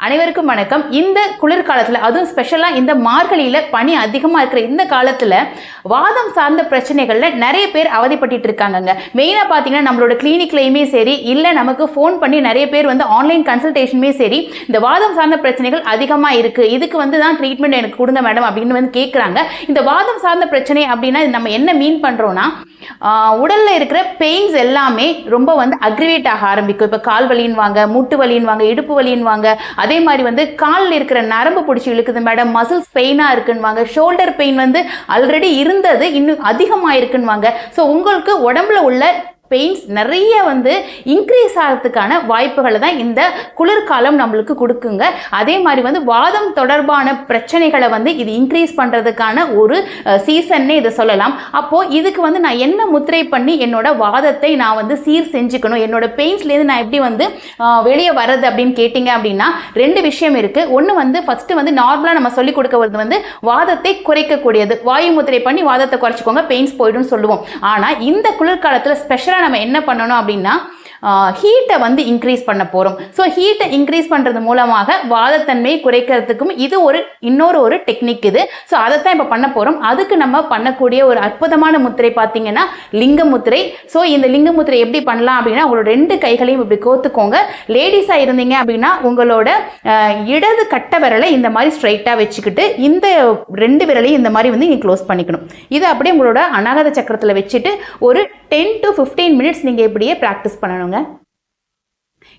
அனைவருக்கும் வணக்கம். இந்த குளிர்காலத்தில், அதுவும் ஸ்பெஷலாக இந்த மார்கழியில் பனி அதிகமாக இருக்கிற இந்த காலத்தில் வாதம் சார்ந்த பிரச்சனைகளில் நிறைய பேர் அவதிப்பட்டு இருக்காங்கங்க. மெயினாக பார்த்தீங்கன்னா நம்மளோட கிளினிக்லையுமே சரி, இல்லை நமக்கு ஃபோன் பண்ணி நிறைய பேர் வந்து ஆன்லைன் கன்சல்டேஷனுமே சரி, இந்த வாதம் சார்ந்த பிரச்சனைகள் அதிகமாக இருக்குது, இதுக்கு வந்து தான் ட்ரீட்மெண்ட் எனக்கு கொடுங்க மேடம் அப்படின்னு வந்து கேட்குறாங்க. இந்த வாதம் சார்ந்த பிரச்சனை அப்படின்னா நம்ம என்ன மீன் பண்ணுறோன்னா, உடலில் இருக்கிற பெயின்ஸ் எல்லாமே ரொம்ப வந்து அக்ரிவேட் ஆக ஆரம்பிக்கும். இப்போ கால் வலின்னு வாங்க, மூட்டு வலின்னு வாங்க, இடுப்பு வலின்னு வாங்க, அதே மாதிரி வந்து காலில் இருக்கிற நரம்பு பிடிச்சி இழுக்குது மேடம், மசில்ஸ் பெயினாக இருக்குன்னு வாங்க, ஷோல்டர் பெயின் வந்து ஆல்ரெடி இருந்தது இன்னும் அதிகமாக இருக்குன்னு வாங்க. ஸோ உங்களுக்கு உடம்புல உள்ள பெயின்ஸ் நிறைய வந்து இன்க்ரீஸ் ஆகிறதுக்கான வாய்ப்புகளை தான் இந்த குளிர்காலம் நம்மளுக்கு கொடுக்குங்க. அதே மாதிரி வந்து வாதம் தொடர்பான பிரச்சனைகளை வந்து இது இன்க்ரீஸ் பண்ணுறதுக்கான ஒரு சீசன்னே இதை சொல்லலாம். அப்போது இதுக்கு வந்து நான் என்ன முத்திரை பண்ணி என்னோட வாதத்தை நான் வந்து சீர் செஞ்சுக்கணும், என்னோட பெயின்ஸ்லேருந்து நான் எப்படி வந்து வெளியே வர்றது அப்படின்னு கேட்டிங்க அப்படின்னா, ரெண்டு விஷயம் இருக்குது. ஒன்று வந்து ஃபஸ்ட்டு வந்து நார்மலாக நம்ம சொல்லிக் கொடுக்கறது வந்து வாதத்தை குறைக்கக்கூடியது, வாயு முத்திரை பண்ணி வாதத்தை குறைச்சிக்கோங்க, பெயின்ஸ் போய்டும் சொல்லுவோம். ஆனால் இந்த குளிர்காலத்தில் ஸ்பெஷலாக நம்ம என்ன பண்ணணும் அப்படின்னா, ஹீட்டை வந்து இன்க்ரீஸ் பண்ண போகிறோம். ஸோ ஹீட்டை இன்க்ரீஸ் பண்ணுறது மூலமாக வாதத்தன்மையை குறைக்கிறதுக்கும் இது இன்னொரு ஒரு டெக்னிக் இது. ஸோ அதைத்தான் இப்போ பண்ண போகிறோம். அதுக்கு நம்ம பண்ணக்கூடிய ஒரு அற்புதமான முத்திரை பார்த்தீங்கன்னா லிங்க முத்திரை. ஸோ இந்த லிங்க முத்திரை எப்படி பண்ணலாம் அப்படின்னா, உங்களோட ரெண்டு கைகளையும் இப்படி கோத்துக்கோங்க. லேடிஸாக இருந்தீங்க அப்படின்னா உங்களோட இடது கட்ட விரலை இந்த மாதிரி ஸ்ட்ரைட்டாக வச்சுக்கிட்டு இந்த ரெண்டு விரலையும் இந்த மாதிரி வந்து நீங்கள் க்ளோஸ் பண்ணிக்கணும். இதை அப்படியே உங்களோட அநாகத சக்கரத்தில் வச்சுட்டு ஒரு 10 to 15 மினிட்ஸ் நீங்கள் இப்படியே ப்ராக்டிஸ் பண்ணணுங்க.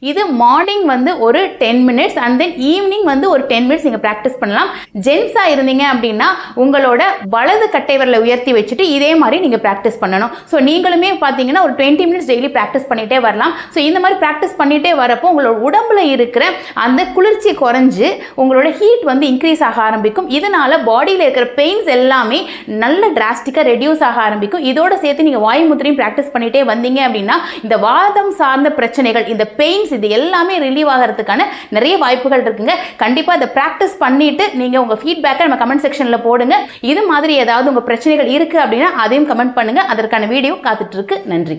இது மார்னிங் வந்து ஒரு 10 மினிட்ஸ் அண்ட் தென் ஈவினிங் வந்து ஒரு 10 மினிட்ஸ் நீங்கள் ப்ராக்டிஸ் பண்ணலாம். ஜென்ஸாக இருந்தீங்க அப்படின்னா உங்களோட வலது கட்டை விரலை உயர்த்தி வச்சுட்டு இதே மாதிரி நீங்கள் ப்ராக்டிஸ் பண்ணணும். ஸோ நீங்களுமே பார்த்தீங்கன்னா ஒரு 20 மினிட்ஸ் டெய்லி ப்ராக்டிஸ் பண்ணிகிட்டே வரலாம். ஸோ இந்த மாதிரி ப்ராக்டிஸ் பண்ணிகிட்டே வரப்போ உங்களோட உடம்புல இருக்கிற அந்த குளிர்ச்சி குறைஞ்சு உங்களோட ஹீட் வந்து இன்க்ரீஸ் ஆக ஆரம்பிக்கும். இதனால் பாடியில் இருக்கிற பெயின்ஸ் எல்லாமே நல்ல டிராஸ்டிக்காக ரெடியூஸ் ஆக ஆரம்பிக்கும். இதோட சேர்த்து நீங்கள் வாயு முத்திரையும் ப்ராக்டிஸ் பண்ணிகிட்டே வந்தீங்க அப்படின்னா இந்த வாதம் சார்ந்த பிரச்சனைகள், இந்த பெயின்ஸ், இது எல்லாமே ரிலீவ் ஆகிறதுக்கான நிறைய வாய்ப்புகள் இருக்குங்க. கண்டிப்பாக இதை ப்ராக்டிஸ் பண்ணிட்டு நீங்கள் உங்கள் ஃபீட்பேக்கை நம்ம கமெண்ட் செக்ஷனில் போடுங்க. இது மாதிரி ஏதாவது உங்கள் பிரச்சனைகள் இருக்குது அப்படின்னா அதையும் கமெண்ட் பண்ணுங்கள். அதற்கான வீடியோ காத்துட்டு இருக்கு. நன்றி.